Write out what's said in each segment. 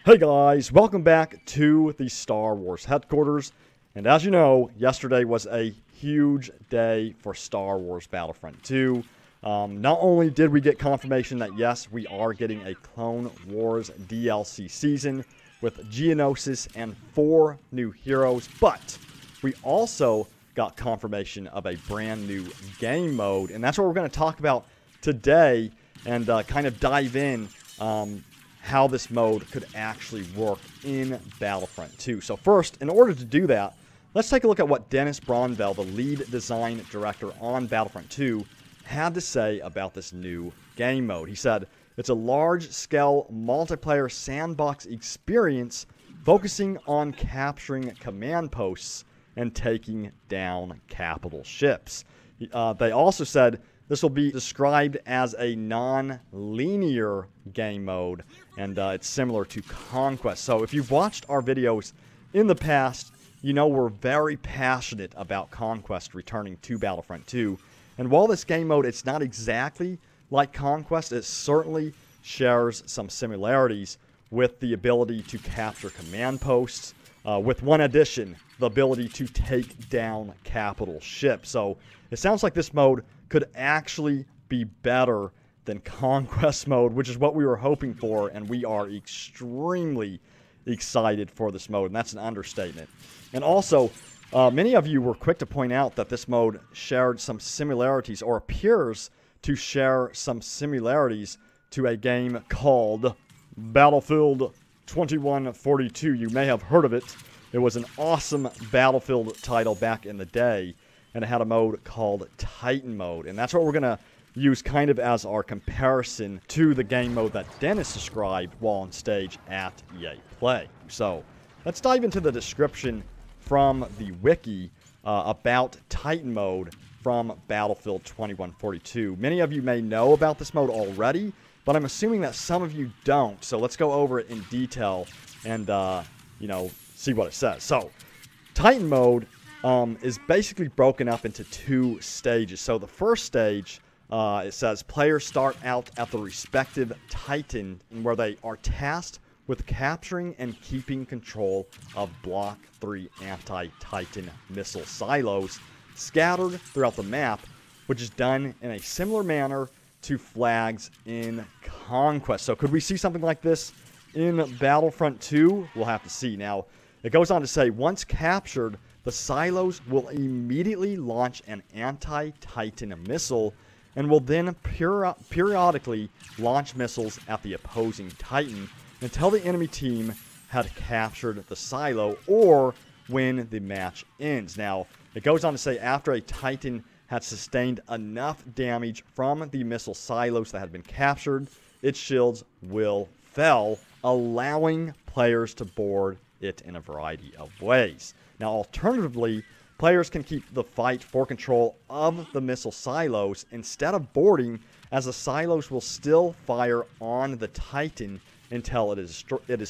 Hey guys, welcome back to the Star Wars headquarters. And as you know, yesterday was a huge day for Star Wars Battlefront 2. Not only did we get confirmation that yes, we are getting a Clone Wars DLC season with Geonosis and 4 new heroes, but we also got confirmation of a brand new game mode. And that's what we're going to talk about today and kind of dive in how this mode could actually work in Battlefront 2. So first, in order to do that, let's take a look at what Dennis Bronville, the lead design director on Battlefront 2, had to say about this new game mode. He said, "It's a large-scale multiplayer sandbox experience focusing on capturing command posts and taking down capital ships." They also said this will be described as a non-linear game mode, and it's similar to Conquest. So if you've watched our videos in the past, you know we're very passionate about Conquest returning to Battlefront 2. And while this game mode, it's not exactly like Conquest, it certainly shares some similarities with the ability to capture command posts, with one addition, the ability to take down capital ships. So it sounds like this mode could actually be better than Conquest mode, which is what we were hoping for, and we are extremely excited for this mode, and that's an understatement. And also, many of you were quick to point out that this mode shared some similarities, or appears to share some similarities, to a game called Battlefield 2142. You may have heard of it. It was an awesome Battlefield title back in the day, and it had a mode called Titan mode. And that's what we're going to use kind of as our comparison to the game mode that Dennis described while on stage at EA Play. So let's dive into the description from the wiki about Titan mode from Battlefield 2142. Many of you may know about this mode already, but I'm assuming that some of you don't. So let's go over it in detail and, see what it says. So Titan mode is basically broken up into 2 stages. So the first stage, it says players start out at the respective Titan, where they are tasked with capturing and keeping control of Block 3 anti-Titan missile silos scattered throughout the map, which is done in a similar manner to flags in Conquest. So could we see something like this in Battlefront 2? We'll have to see. Now, it goes on to say, once captured, the silos will immediately launch an anti-Titan missile and will then periodically launch missiles at the opposing Titan until the enemy team had captured the silo or when the match ends. Now, it goes on to say, after a Titan had sustained enough damage from the missile silos that had been captured, its shields will fail, allowing players to board it in a variety of ways. Now, alternatively, players can keep the fight for control of the missile silos instead of boarding, as the silos will still fire on the Titan until it is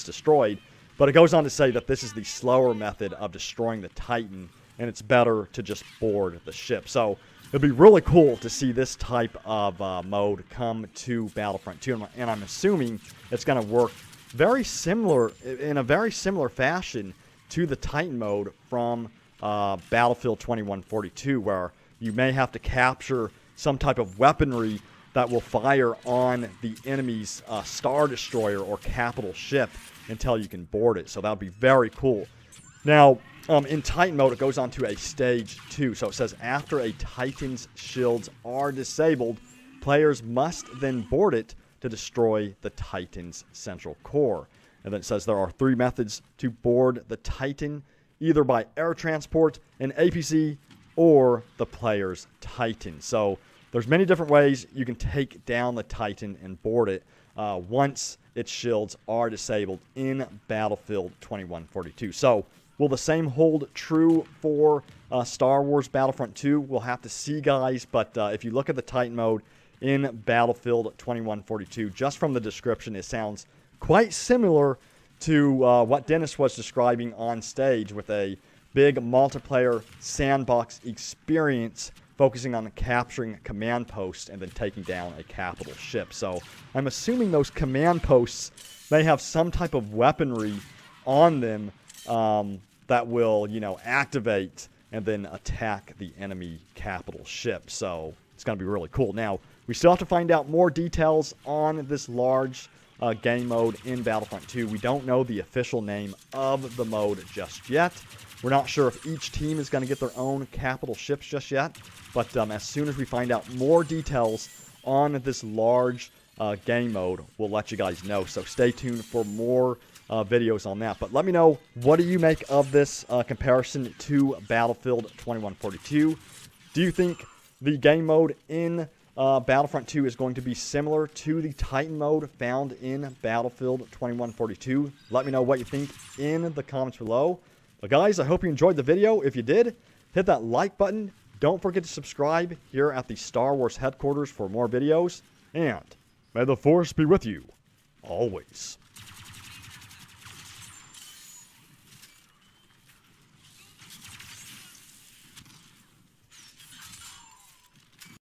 destroyed. But it goes on to say that this is the slower method of destroying the Titan, and it's better to just board the ship. So it'd be really cool to see this type of mode come to Battlefront 2, and I'm assuming it's going to work very similar, in a very similar fashion to the Titan mode from Battlefield 2142, where you may have to capture some type of weaponry that will fire on the enemy's Star Destroyer or capital ship until you can board it. So that would be very cool. Now, in Titan mode, it goes on to a stage 2. So it says, after a Titan's shields are disabled, players must then board it to destroy the Titan's central core. And then it says there are 3 methods to board the Titan, either by air transport, an APC, or the player's Titan. So there's many different ways you can take down the Titan and board it once its shields are disabled in Battlefield 2142. So will the same hold true for Star Wars Battlefront 2? We'll have to see, guys. But if you look at the Titan mode in Battlefield 2142, just from the description, it sounds quite similar to what Dennis was describing on stage, with a big multiplayer sandbox experience focusing on capturing command posts and then taking down a capital ship. So I'm assuming those command posts may have some type of weaponry on them that will, activate and then attack the enemy capital ship. So it's going to be really cool. Now, we still have to find out more details on this large game mode in Battlefront 2. We don't know the official name of the mode just yet. We're not sure if each team is going to get their own capital ships just yet. But as soon as we find out more details on this large game mode, we'll let you guys know. So stay tuned for more videos on that. But let me know, what do you make of this comparison to Battlefield 2142? Do you think the game mode in Battlefront 2 is going to be similar to the Titan mode found in Battlefield 2142? Let me know what you think in the comments below. But guys, I hope you enjoyed the video. If you did, hit that like button. Don't forget to subscribe here at the Star Wars headquarters for more videos. And may the Force be with you always.